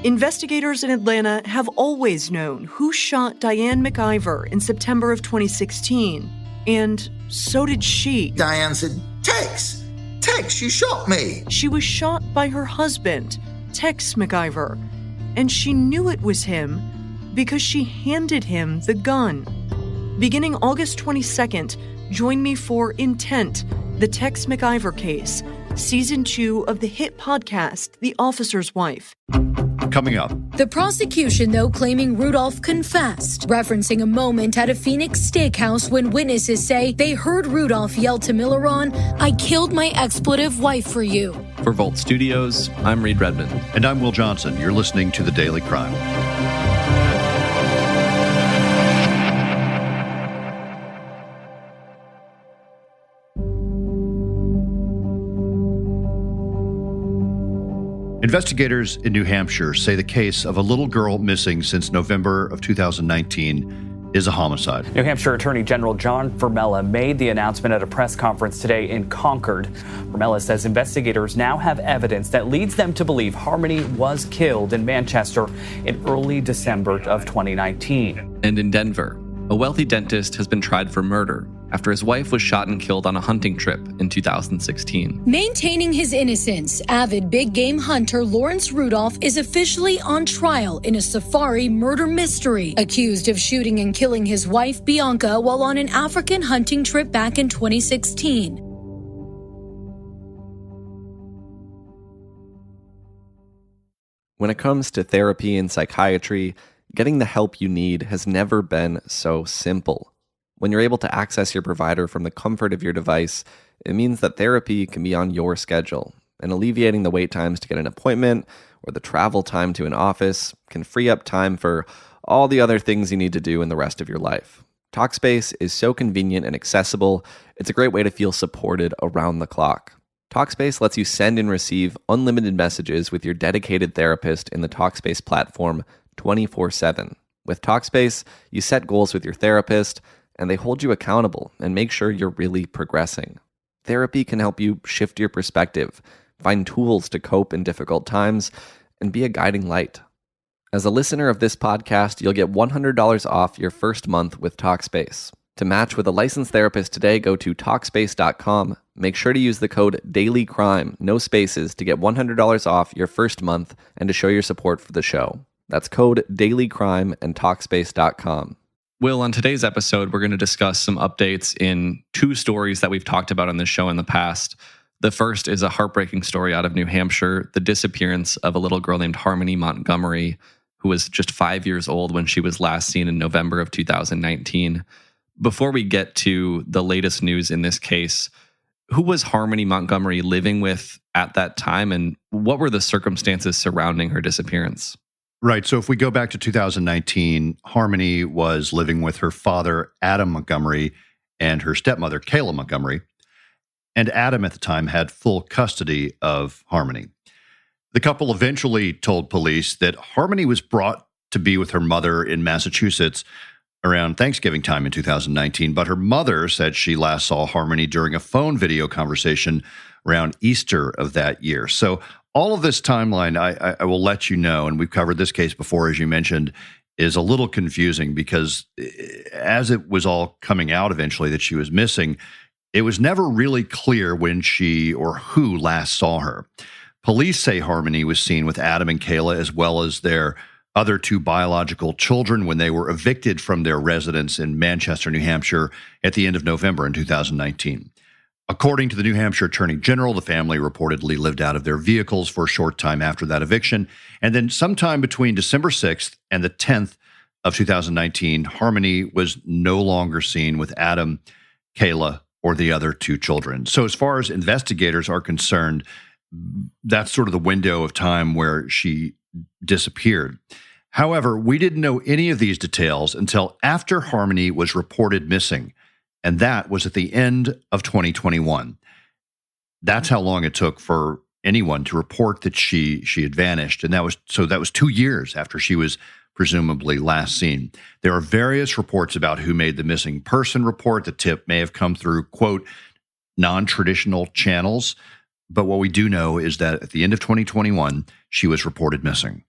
Investigators in Atlanta have always known who shot Diane McIver in September of 2016, and so did she. Diane said, Tex, you shot me. She was shot by her husband, Tex McIver, and she knew it was him because she handed him the gun. Beginning August 22nd, join me for Intent, the Tex McIver case, Season 2 of the hit podcast, The Officer's Wife. Coming up. The prosecution, though, claiming Rudolph confessed, referencing a moment at a Phoenix steakhouse when witnesses say they heard Rudolph yell to Milron, "I killed my expletive wife for you." For Volt Studios, I'm Reed Redmond. And I'm Will Johnson. You're listening to The Daily Crime. Investigators in New Hampshire say the case of a little girl missing since November of 2019 is a homicide. New Hampshire Attorney General John Vermella made the announcement at a press conference today in Concord. Vermella says investigators now have evidence that leads them to believe Harmony was killed in Manchester in early December of 2019. And in Denver, a wealthy dentist has been tried for murder after his wife was shot and killed on a hunting trip in 2016. Maintaining his innocence, avid big game hunter Lawrence Rudolph is officially on trial in a safari murder mystery, accused of shooting and killing his wife Bianca while on an African hunting trip back in 2016. When it comes to therapy and psychiatry, getting the help you need has never been so simple. When you're able to access your provider from the comfort of your device, it means that therapy can be on your schedule, and alleviating the wait times to get an appointment or the travel time to an office can free up time for all the other things you need to do in the rest of your life. Talkspace is so convenient and accessible, it's a great way to feel supported around the clock. Talkspace lets you send and receive unlimited messages with your dedicated therapist in the Talkspace platform 24/7. With Talkspace, you set goals with your therapist, and they hold you accountable and make sure you're really progressing. Therapy can help you shift your perspective, find tools to cope in difficult times, and be a guiding light. As a listener of this podcast, you'll get $100 off your first month with Talkspace. To match with a licensed therapist today, go to Talkspace.com. Make sure to use the code DAILYCRIME, no spaces, to get $100 off your first month and to show your support for the show. That's code DAILYCRIME and Talkspace.com. Will, on today's episode, we're going to discuss some updates in two stories that we've talked about on this show in the past. The first is a heartbreaking story out of New Hampshire, the disappearance of a little girl named Harmony Montgomery, who was just 5 years old when she was last seen in November of 2019. Before we get to the latest news in this case, who was Harmony Montgomery living with at that time, and what were the circumstances surrounding her disappearance? Right. So if we go back to 2019, Harmony was living with her father, Adam Montgomery, and her stepmother, Kayla Montgomery. And Adam at the time had full custody of Harmony. The couple eventually told police that Harmony was brought to be with her mother in Massachusetts around Thanksgiving time in 2019, but her mother said she last saw Harmony during a phone video conversation around Easter of that year. So all of this timeline, I will let you know, and we've covered this case before, as you mentioned, is a little confusing because as it was all coming out eventually that she was missing, it was never really clear when she or who last saw her. Police say Harmony was seen with Adam and Kayla as well as their other two biological children when they were evicted from their residence in Manchester, New Hampshire at the end of November in 2019. According to the New Hampshire Attorney General, the family reportedly lived out of their vehicles for a short time after that eviction. And then sometime between December 6th and the 10th of 2019, Harmony was no longer seen with Adam, Kayla, or the other two children. So as far as investigators are concerned, that's sort of the window of time where she disappeared. However, we didn't know any of these details until after Harmony was reported missing. And that was at the end of 2021. That's how long it took for anyone to report that she had vanished. And that was 2 years after she was presumably last seen. There are various reports about who made the missing person report. The tip may have come through, quote, non-traditional channels. But what we do know is that at the end of 2021, she was reported missing.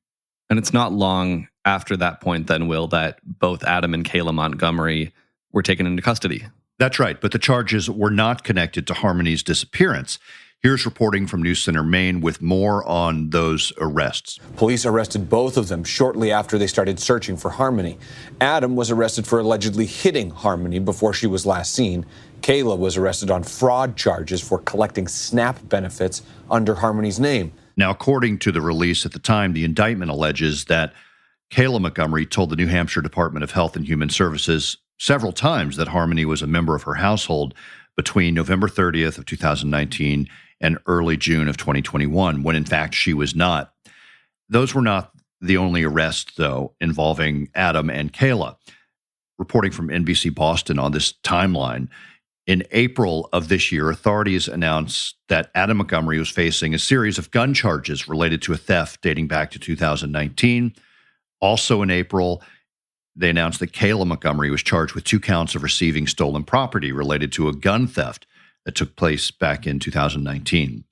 And it's not long after that point then, Will, that both Adam and Kayla Montgomery were taken into custody. That's right, but the charges were not connected to Harmony's disappearance. Here's reporting from News Center, Maine, with more on those arrests. Police arrested both of them shortly after they started searching for Harmony. Adam was arrested for allegedly hitting Harmony before she was last seen. Kayla was arrested on fraud charges for collecting SNAP benefits under Harmony's name. Now, according to the release at the time, the indictment alleges that Kayla Montgomery told the New Hampshire Department of Health and Human Services several times that Harmony was a member of her household between November 30th of 2019 and early June of 2021, when in fact she was not. Those were not the only arrests, though, involving Adam and Kayla. Reporting from NBC Boston on this timeline, in April of this year, authorities announced that Adam Montgomery was facing a series of gun charges related to a theft dating back to 2019. Also in April, they announced that Kayla Montgomery was charged with 2 counts of receiving stolen property related to a gun theft that took place back in 2019.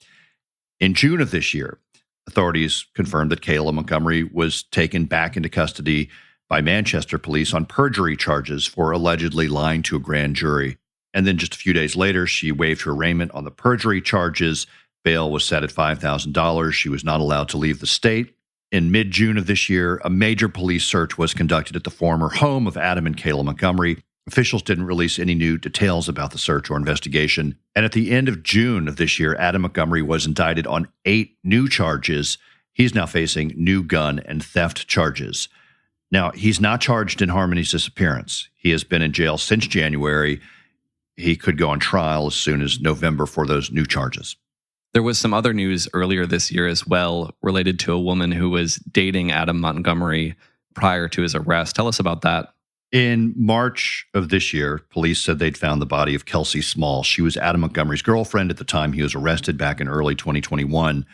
In June of this year, authorities confirmed that Kayla Montgomery was taken back into custody by Manchester police on perjury charges for allegedly lying to a grand jury. And then just a few days later, she waived her arraignment on the perjury charges. Bail was set at $5,000. She was not allowed to leave the state. In mid-June of this year, a major police search was conducted at the former home of Adam and Kayla Montgomery. Officials didn't release any new details about the search or investigation. And at the end of June of this year, Adam Montgomery was indicted on 8 new charges. He's now facing new gun and theft charges. Now, he's not charged in Harmony's disappearance. He has been in jail since January. He could go on trial as soon as November for those new charges. There was some other news earlier this year as well related to a woman who was dating Adam Montgomery prior to his arrest. Tell us about that. In March of this year, police said they'd found the body of Kelsey Small. She was Adam Montgomery's girlfriend at the time he was arrested back in early 2021.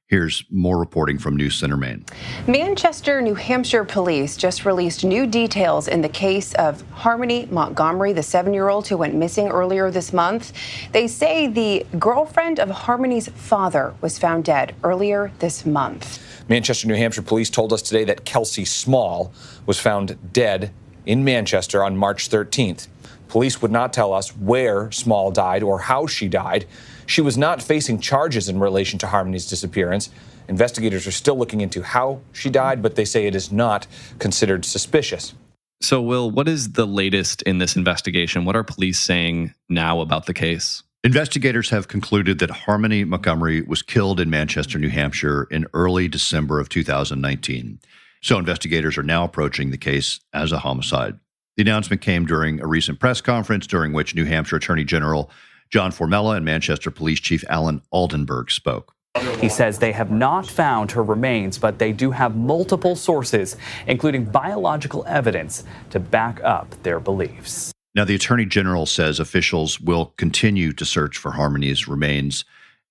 Here's more reporting from News Center, Maine. Manchester, New Hampshire police just released new details in the case of Harmony Montgomery, the 7-year-old who went missing earlier this month. They say the girlfriend of Harmony's father was found dead earlier this month. Manchester, New Hampshire police told us today that Kelsey Small was found dead in Manchester on March 13th. Police would not tell us where Small died or how she died. She was not facing charges in relation to Harmony's disappearance. Investigators are still looking into how she died, but they say it is not considered suspicious. So, Will, what is the latest in this investigation? What are police saying now about the case? Investigators have concluded that Harmony Montgomery was killed in Manchester, New Hampshire in early December of 2019. So investigators are now approaching the case as a homicide. The announcement came during a recent press conference during which New Hampshire Attorney General John Formella and Manchester Police Chief Alan Aldenberg spoke. He says they have not found her remains, but they do have multiple sources, including biological evidence, to back up their beliefs. Now, the Attorney General says officials will continue to search for Harmony's remains.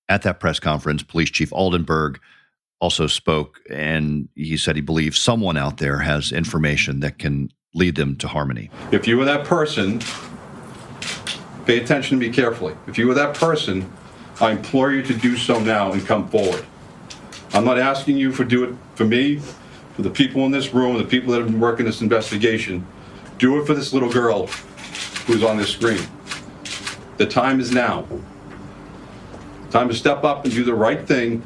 At that press conference, Police Chief Aldenberg also spoke, and he said he believes someone out there has information that can lead them to Harmony. If you were that person, pay attention to me carefully. If you were that person, I implore you to do so now and come forward. I'm not asking you to do it for me, for the people in this room, the people that have been working this investigation. Do it for this little girl who's on this screen. The time is now. Time to step up and do the right thing.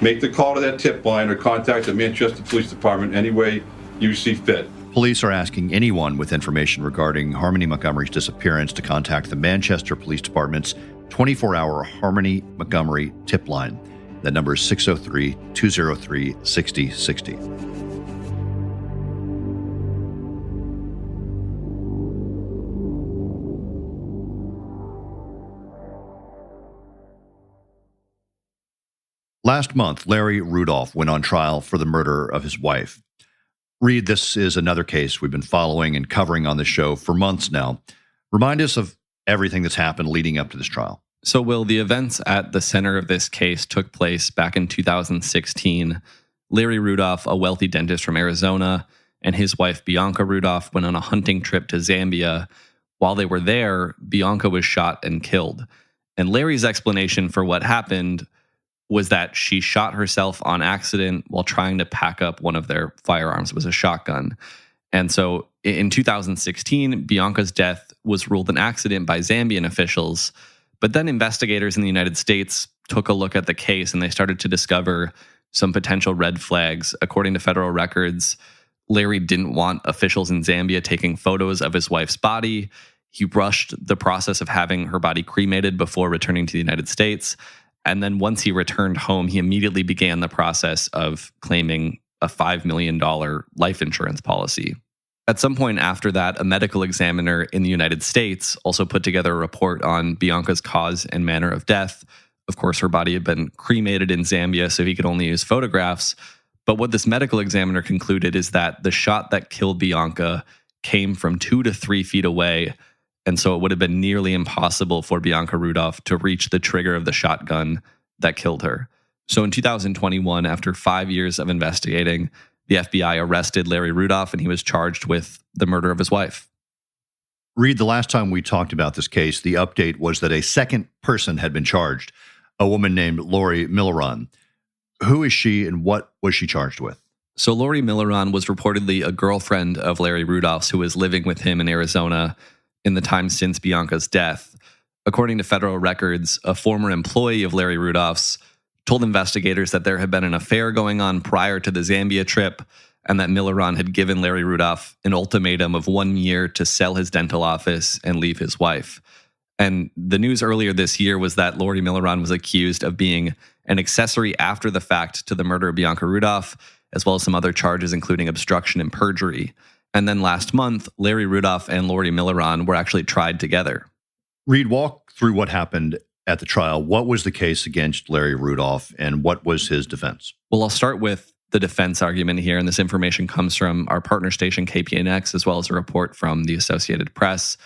Make the call to that tip line or contact the Manchester Police Department any way you see fit. Police are asking anyone with information regarding Harmony Montgomery's disappearance to contact the Manchester Police Department's 24-hour Harmony Montgomery tip line. That number is 603-203-6060. Last month, Larry Rudolph went on trial for the murder of his wife. Reed, this is another case we've been following and covering on the show for months now. Remind us of everything that's happened leading up to this trial. So, Will, the events at the center of this case took place back in 2016. Larry Rudolph, a wealthy dentist from Arizona, and his wife, Bianca Rudolph, went on a hunting trip to Zambia. While they were there, Bianca was shot and killed. And Larry's explanation for what happened was that she shot herself on accident while trying to pack up one of their firearms. It was a shotgun. And so in 2016, Bianca's death was ruled an accident by Zambian officials. But then investigators in the United States took a look at the case and they started to discover some potential red flags. According to federal records, Larry didn't want officials in Zambia taking photos of his wife's body. He rushed the process of having her body cremated before returning to the United States. And then once he returned home, he immediately began the process of claiming a $5 million life insurance policy. At some point after that, a medical examiner in the United States also put together a report on Bianca's cause and manner of death. Of course, her body had been cremated in Zambia, so he could only use photographs. But what this medical examiner concluded is that the shot that killed Bianca came from 2 to 3 feet away. And so it would have been nearly impossible for Bianca Rudolph to reach the trigger of the shotgun that killed her. So in 2021, after 5 years of investigating, the FBI arrested Larry Rudolph and he was charged with the murder of his wife. Reed, the last time we talked about this case, the update was that a second person had been charged, a woman named Laurie Milron. Who is she and what was she charged with? So Laurie Milron was reportedly a girlfriend of Larry Rudolph's who was living with him in Arizona in the time since Bianca's death. According to federal records, a former employee of Larry Rudolph's told investigators that there had been an affair going on prior to the Zambia trip and that Milron had given Larry Rudolph an ultimatum of 1 year to sell his dental office and leave his wife. And the news earlier this year was that Laurie Milron was accused of being an accessory after the fact to the murder of Bianca Rudolph, as well as some other charges, including obstruction and perjury. And then last month, Larry Rudolph and Laurie Milron were actually tried together. Reed, walk through what happened at the trial. What was the case against Larry Rudolph and what was his defense? Well, I'll start with the defense argument here. And this information comes from our partner station, KPNX, as well as a report from the Associated Press.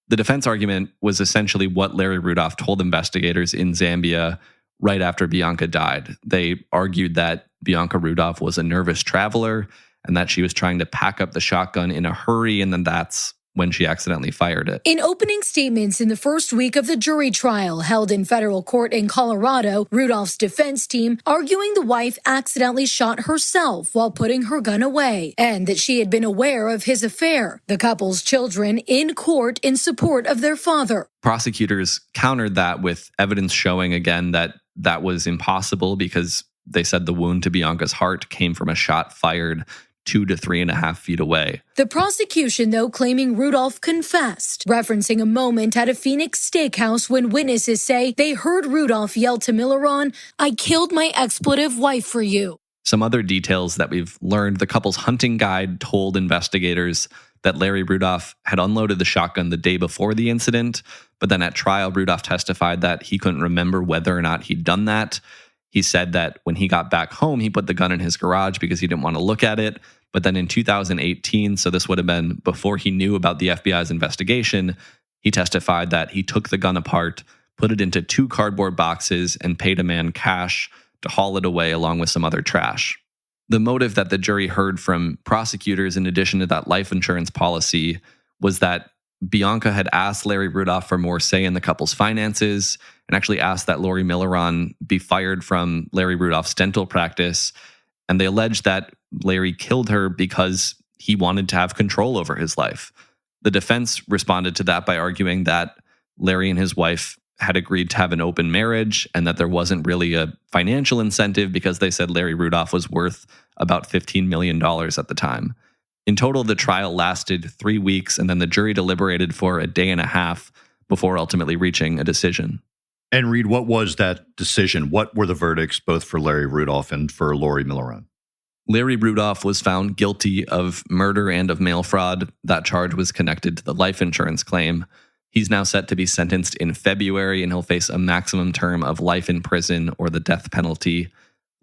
The defense argument was essentially what Larry Rudolph told investigators in Zambia right after Bianca died. They argued that Bianca Rudolph was a nervous traveler and that she was trying to pack up the shotgun in a hurry, and then that's when she accidentally fired it. In opening statements in the first week of the jury trial held in federal court in Colorado, Rudolph's defense team arguing the wife accidentally shot herself while putting her gun away and that she had been aware of his affair. The couple's children in court in support of their father. Prosecutors countered that with evidence showing again that that was impossible because they said the wound to Bianca's heart came from a shot fired 2 to 3.5 feet away. The prosecution, though, claiming Rudolph confessed, referencing a moment at a Phoenix steakhouse when witnesses say they heard Rudolph yell to Milron, "I killed my expletive wife for you." Some other details that we've learned, the couple's hunting guide told investigators that Larry Rudolph had unloaded the shotgun the day before the incident, but then at trial, Rudolph testified that he couldn't remember whether or not he'd done that. He said that when he got back home, he put the gun in his garage because he didn't want to look at it. But then in 2018, so this would have been before he knew about the FBI's investigation, he testified that he took the gun apart, put it into 2 cardboard boxes, and paid a man cash to haul it away along with some other trash. The motive that the jury heard from prosecutors, in addition to that life insurance policy, was that Bianca had asked Larry Rudolph for more say in the couple's finances and actually asked that Laurie Milron be fired from Larry Rudolph's dental practice. And they alleged that Larry killed her because he wanted to have control over his life. The defense responded to that by arguing that Larry and his wife had agreed to have an open marriage and that there wasn't really a financial incentive because they said Larry Rudolph was worth about $15 million at the time. In total, the trial lasted 3 weeks, and then the jury deliberated for a day and a half before ultimately reaching a decision. And Reed, what was that decision? What were the verdicts both for Larry Rudolph and for Laurie Milron? Larry Rudolph was found guilty of murder and of mail fraud. That charge was connected to the life insurance claim. He's now set to be sentenced in February, and he'll face a maximum term of life in prison or the death penalty.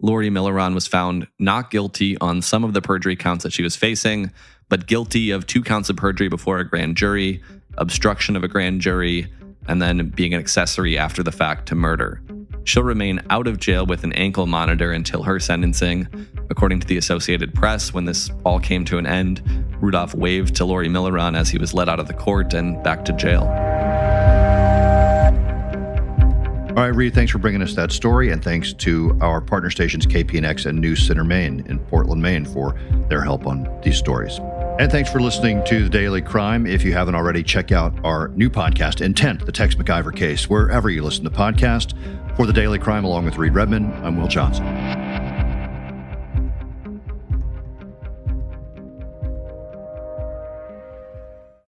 Laurie Milron was found not guilty on some of the perjury counts that she was facing, but guilty of 2 counts of perjury before a grand jury, obstruction of a grand jury, and then being an accessory after the fact to murder. She'll remain out of jail with an ankle monitor until her sentencing. According to the Associated Press, when this all came to an end, Rudolph waved to Laurie Milron as he was let out of the court and back to jail. All All right, Reed, thanks for bringing us that story, and thanks to our partner stations KPNX and News Center Maine in Portland, Maine, for their help on these stories. And thanks for listening to The Daily Crime. If you haven't already, check out our new podcast, Intent, the Tex McIver Case, wherever you listen to podcasts. For The Daily Crime, along with Reed Redman, I'm Will Johnson.